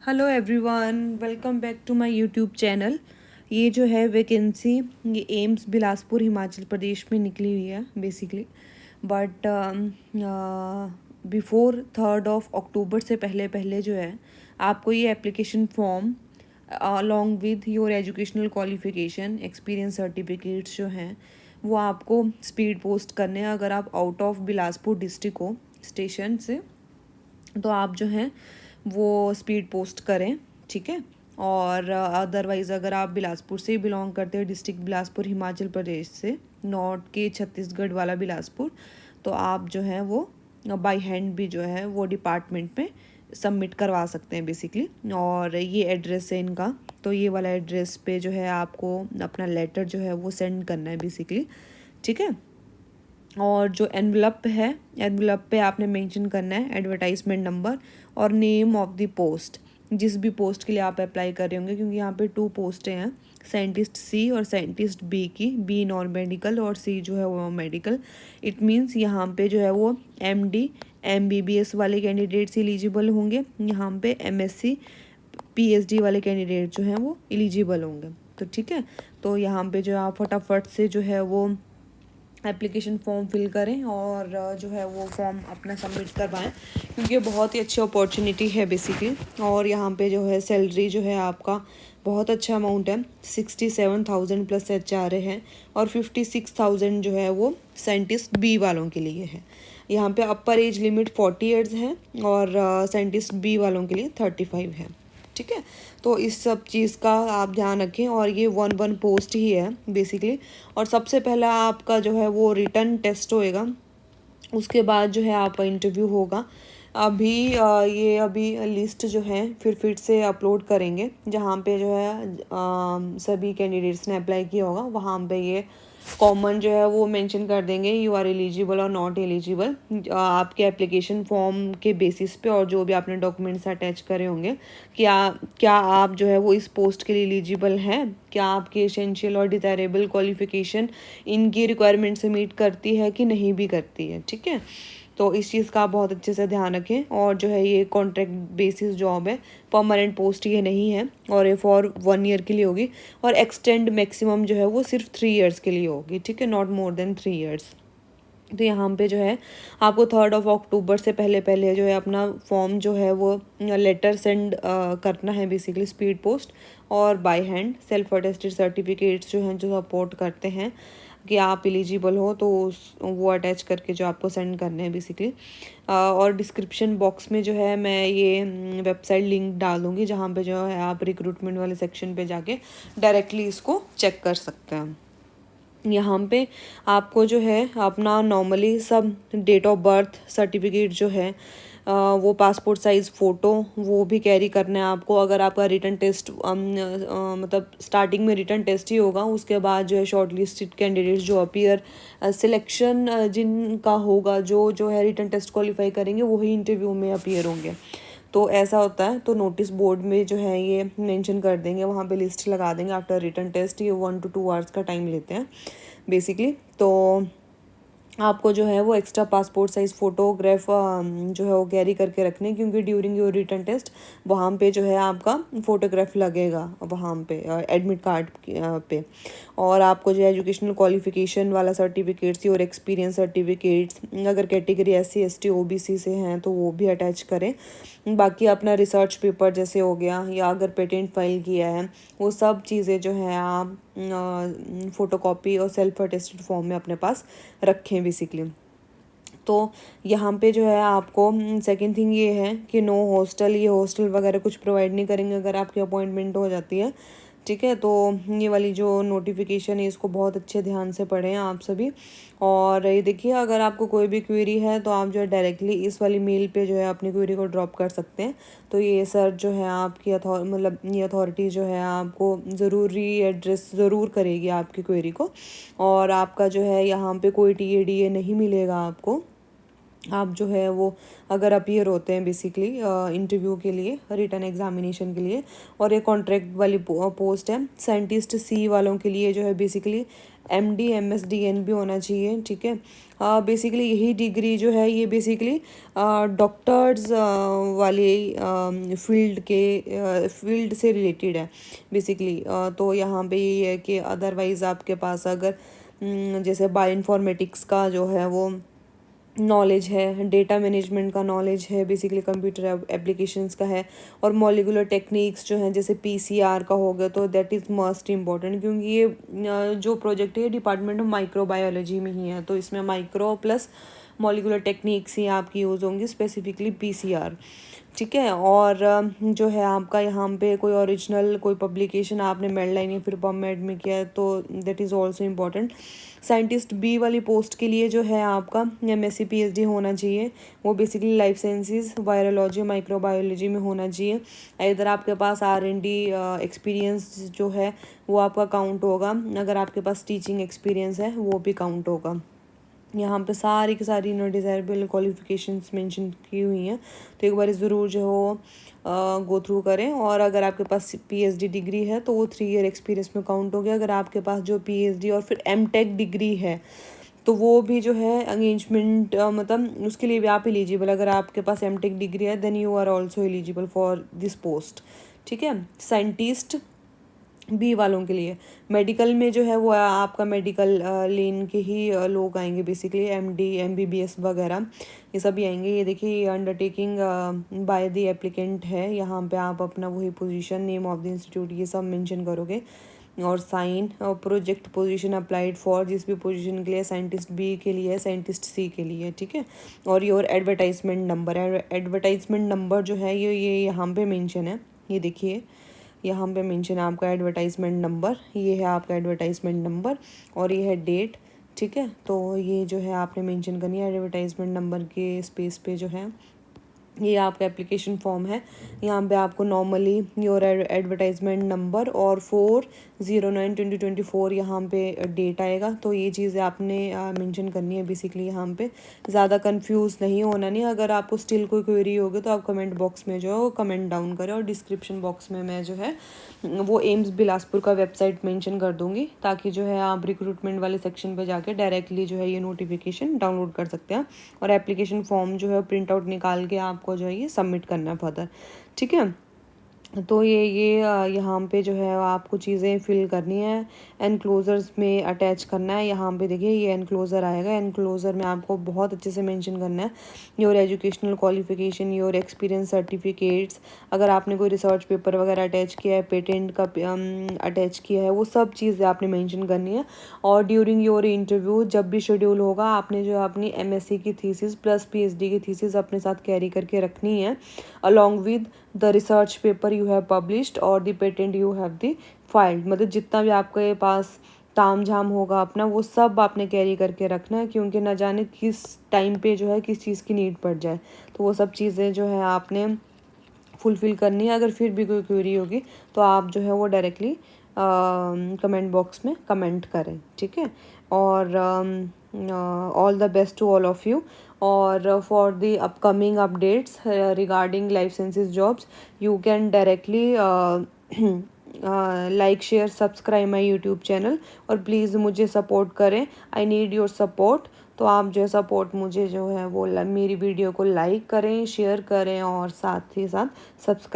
Hello everyone, welcome back to my YouTube channel. ये जो है वैकेंसी, ये एम्स बिलासपुर हिमाचल प्रदेश में निकली हुई है बेसिकली। बट बिफोर 3 अक्टूबर से पहले पहले जो है आपको ये application form along with your educational qualification experience certificates जो हैं वो आपको स्पीड पोस्ट करने हैं। अगर आप आउट ऑफ बिलासपुर डिस्ट्रिक्ट हो स्टेशन से तो आप जो हैं वो स्पीड पोस्ट करें, ठीक है। और अदरवाइज़ अगर आप बिलासपुर से बिलोंग करते हैं, डिस्ट्रिक्ट बिलासपुर हिमाचल प्रदेश से, नॉर्थ के छत्तीसगढ़ वाला बिलासपुर, तो आप जो है वो बाय हैंड भी जो है वो डिपार्टमेंट में सबमिट करवा सकते हैं बेसिकली। और ये एड्रेस है इनका, तो ये वाला एड्रेस पे जो है आपको अपना लेटर जो है वो सेंड करना है बेसिकली, ठीक है। और जो एनवलप है, एनवलप पे आपने मेंशन करना है एडवर्टाइजमेंट नंबर और नेम ऑफ द पोस्ट, जिस भी पोस्ट के लिए आप अप्लाई कर रहे होंगे, क्योंकि यहाँ पे 2 पोस्टें हैं, साइंटिस्ट सी और साइंटिस्ट बी की। बी नॉन मेडिकल और सी जो है वो मेडिकल। इट मीन्स यहाँ पे जो है वो MD MBBS वाले कैंडिडेट्स एलिजिबल होंगे, यहाँ पे MSc PhD वाले कैंडिडेट जो हैं वो एलिजिबल होंगे। तो ठीक है, तो यहाँ पे जो आप फटाफट से जो है वो एप्लीकेशन फॉर्म फिल करें और जो है वो फॉर्म अपना सबमिट करवाएं, क्योंकि ये बहुत ही अच्छी अपॉर्चुनिटी है बेसिकली। और यहाँ पे जो है सैलरी जो है आपका बहुत अच्छा अमाउंट है, 67,000 प्लस HRA है और 56,000 जो है वो साइंटिस्ट बी वालों के लिए है। यहाँ पे अपर एज लिमिट 40 ईयर्स है और साइंटिस्ट बी वालों के लिए 35 है, ठीक है। तो इस सब चीज़ का आप ध्यान रखें। और ये 1 पोस्ट ही है बेसिकली। और सबसे पहला आपका जो है वो रिटन टेस्ट होएगा, उसके बाद जो है आपका इंटरव्यू होगा। अभी ये अभी लिस्ट जो है फिर से अपलोड करेंगे, जहाँ पे जो है सभी कैंडिडेट्स ने अप्लाई किया होगा वहाँ पे ये कॉमन जो है वो मेंशन कर देंगे, यू आर एलिजिबल और नॉट एलिजिबल, आपके एप्लीकेशन फॉर्म के बेसिस पे और जो भी आपने डॉक्यूमेंट्स अटैच करे होंगे। क्या आप जो है वो इस पोस्ट के लिए एलिजिबल हैं, क्या आपकी एसेंशियल और डिज़ायरेबल क्वालिफिकेशन इनकी रिक्वायरमेंट से मीट करती है कि नहीं भी करती है, ठीक है। तो इस चीज़ का आप बहुत अच्छे से ध्यान रखें। और जो है ये कॉन्ट्रैक्ट बेसिस जॉब है, परमानेंट पोस्ट ये नहीं है, और ये फॉर 1 ईयर के लिए होगी। और एक्सटेंड मैक्सिमम जो है वो सिर्फ 3 ईयर्स के लिए होगी, ठीक है, नॉट मोर देन 3 ईयर्स। तो यहाँ पे जो है आपको 3 अक्टूबर से पहले पहले जो है अपना फॉर्म जो है वो लेटर सेंड करना है बेसिकली, स्पीड पोस्ट और by hand. Self attested certificates जो हैं जो सपोर्ट करते हैं कि आप एलिजिबल हो, तो वो अटैच करके जो आपको सेंड करने हैं बेसिकली। और डिस्क्रिप्शन बॉक्स में जो है मैं ये वेबसाइट लिंक डाल दूँगी, जहाँ पे जो है आप रिक्रूटमेंट वाले सेक्शन पे जाके डायरेक्टली इसको चेक कर सकते हैं। यहाँ पे आपको जो है अपना नॉर्मली सब डेट ऑफ बर्थ सर्टिफिकेट जो है वो पासपोर्ट साइज़ फ़ोटो वो भी कैरी करना है आपको। अगर आपका रिटन टेस्ट मतलब स्टार्टिंग में रिटन टेस्ट ही होगा, उसके बाद जो है शॉर्ट लिस्टेड कैंडिडेट्स जो अपीयर सिलेक्शन जिनका होगा, जो है रिटन टेस्ट क्वालिफाई करेंगे वही इंटरव्यू में अपीयर होंगे। तो ऐसा होता है। तो नोटिस बोर्ड में जो है ये मेंशन कर देंगे, वहाँ पे लिस्ट लगा देंगे आफ्टर रिटन टेस्ट। ये 1 to 2 आवर्स का टाइम लेते हैं बेसिकली। तो आपको जो है वो एक्स्ट्रा पासपोर्ट साइज़ फ़ोटोग्राफ जो है वो कैरी करके रखने, क्योंकि ड्यूरिंग योर रिटन टेस्ट वहाँ पे जो है आपका फ़ोटोग्राफ लगेगा वहाँ पे एडमिट कार्ड पे। और आपको जो है एजुकेशनल क्वालिफिकेशन वाला सर्टिफिकेट्स और एक्सपीरियंस सर्टिफिकेट्स, अगर कैटेगरी SC ST OBC से हैं तो वो भी अटैच करें। बाकी अपना रिसर्च पेपर जैसे हो गया, या अगर पेटेंट फाइल किया है, वो सब चीज़ें जो हैं आप फ़ोटोकॉपी और सेल्फ अटेस्टेड फॉर्म में अपने पास रखें बेसिकली। तो यहाँ पे जो है आपको सेकंड थिंग ये है कि नो हॉस्टल, ये हॉस्टल वगैरह कुछ प्रोवाइड नहीं करेंगे अगर आपकी अपॉइंटमेंट हो जाती है, ठीक है। तो ये वाली जो नोटिफिकेशन है इसको बहुत अच्छे ध्यान से पढ़ें आप सभी। और ये देखिए, अगर आपको कोई भी क्वेरी है तो आप जो है डायरेक्टली इस वाली मेल पे जो है अपनी क्वेरी को ड्रॉप कर सकते हैं। तो ये सर जो है आपकी मतलब ये अथॉरिटी जो है आपको ज़रूरी एड्रेस ज़रूर करेगी आपकी क्वेरी को। और आपका जो है यहाँ पे कोई TADA नहीं मिलेगा आपको, आप जो है वो अगर अपीयर होते हैं बेसिकली इंटरव्यू के लिए, रिटन एग्जामिनेशन के लिए, और ये कॉन्ट्रैक्ट वाली पोस्ट है। साइंटिस्ट सी वालों के लिए जो है बेसिकली एमडी एमएसडी एन भी होना चाहिए, ठीक है। बेसिकली यही डिग्री जो है ये बेसिकली डॉक्टर्स वाले फील्ड से रिलेटेड है बेसिकली। तो यहाँ पे ये है कि अदरवाइज़ आपके पास अगर जैसे बायो इन्फॉर्मेटिक्स का जो है वो नॉलेज है, डेटा मैनेजमेंट का नॉलेज है, बेसिकली कंप्यूटर एप्लीकेशंस का है, और मॉलिकुलर टेक्निक्स जो हैं जैसे पीसीआर का हो गया, तो दैट इज़ मस्ट इम्पॉर्टेंट, क्योंकि ये जो प्रोजेक्ट है ये डिपार्टमेंट ऑफ माइक्रोबायोलॉजी में ही है, तो इसमें माइक्रो प्लस मॉलिकुलर टेक्निक्स ही आपकी यूज़ होंगी, स्पेसिफिकली पीसीआर, ठीक है। और जो है आपका यहाँ पे कोई ओरिजिनल कोई पब्लिकेशन आपने मेडलाइन या फिर पबमेड में किया है तो that is also important. Scientist B वाली पोस्ट के लिए जो है आपका एमएससी पीएचडी होना चाहिए, वो basically life sciences, virology, microbiology में होना चाहिए। इधर आपके पास आर&डी एक्सपीरियंस जो है वो आपका काउंट होगा, अगर आपके पास टीचिंग एक्सपीरियंस है वो भी काउंट होगा। यहाँ पे सारी की sorry no desirable qualifications mention की हुई हैं, तो एक बार ज़रूर जो हो गो थ्रू करें। और अगर आपके पास पीएचडी डिग्री है तो वो 3 ईयर एक्सपीरियंस में काउंट हो गया। अगर आपके पास जो पीएचडी और फिर एमटेक डिग्री है तो वो भी जो है एंगेजमेंट मतलब उसके लिए भी आप एलिजिबल, अगर आपके पास एमटेक डिग्री है then you are also eligible for this post, ठीक है। साइंटिस्ट बी वालों के लिए मेडिकल में जो है वो आपका मेडिकल लेन के ही लोग आएंगे, बेसिकली एमडी एमबीबीएस वगैरह ये सभी आएंगे। ये देखिए ये अंडरटेकिंग बाय द एप्लीकेंट है, यहाँ पे आप अपना वही position, name of the institute ये सब मेंशन करोगे और sign, project position applied for, जिस भी पोजीशन के लिए साइंटिस्ट बी के लिए, साइंटिस्ट सी के लिए, ठीक है। और your advertisement number, advertisement number जो है ये यहाँ पे मेंशन है, ये देखिए यहाँ पे मेंशन है आपका एडवर्टाइजमेंट नंबर, ये है आपका एडवर्टाइजमेंट नंबर और ये है डेट, ठीक है। तो ये जो है आपने मेंशन करनी है एडवर्टाइजमेंट नंबर के स्पेस पे जो है। ये आपका एप्लीकेशन फॉर्म है, यहाँ पे आपको नॉर्मली योर एडवर्टाइजमेंट नंबर और 4/09/2024 यहाँ पे डेट आएगा, तो ये चीज़ें आपने मेंशन करनी है बेसिकली यहाँ पे। ज़्यादा कंफ्यूज नहीं होना नहीं, अगर आपको स्टिल कोई क्वेरी होगी तो आप कमेंट बॉक्स में जो है वो कमेंट डाउन करें, और डिस्क्रिप्शन बॉक्स में मैं जो है वो एम्स बिलासपुर का वेबसाइट मेंशन कर दूँगी, ताकि जो है आप रिक्रूटमेंट वाले सेक्शन पे जाके डायरेक्टली जो है ये नोटिफिकेशन डाउनलोड कर सकते हैं, और एप्लीकेशन फॉर्म जो है प्रिंट आउट निकाल के आपको जो है ये सबमिट करना है फर्दर, ठीक है। तो ये यहाँ पे जो है आपको चीज़ें फिल करनी है, एनक्लोजर्स में अटैच करना है। यहाँ पे देखिए ये एनक्लोज़र आएगा, एनक्लोज़र में आपको बहुत अच्छे से मेंशन करना है your educational qualification, your experience certificates, अगर आपने कोई रिसर्च पेपर वगैरह अटैच किया है, पेटेंट का अटैच किया है, वो सब चीज़ें आपने मेंशन करनी है। और ड्यूरिंग योर इंटरव्यू जब भी शेड्यूल होगा आपने जो अपनी एमएससी की थीसिस प्लस पीएचडी की थीसिस अपने साथ कैरी करके रखनी है, along with the research paper you have published और the patent you have the filed. मतलब जितना भी आपके पास ताम झाम होगा अपना वो सब आपने कैरी करके रखना है, क्योंकि न जाने किस टाइम पे जो है किस चीज़ की नीड पड़ जाए, तो वो सब चीज़ें जो है आपने फुलफ़िल करनी है। अगर फिर भी कोई क्वेरी होगी तो आप जो है वो डायरेक्टली कमेंट बॉक्स में कमेंट करें, ठीक है। और all the best to all of you, और for the upcoming updates regarding life sciences jobs you can directly like share subscribe my YouTube channel, और प्लीज़ मुझे सपोर्ट करें, आई नीड योर सपोर्ट। तो आप जो है सपोर्ट मुझे जो है वो मेरी वीडियो को लाइक करें, शेयर करें और साथ ही साथ सब्सक्राइब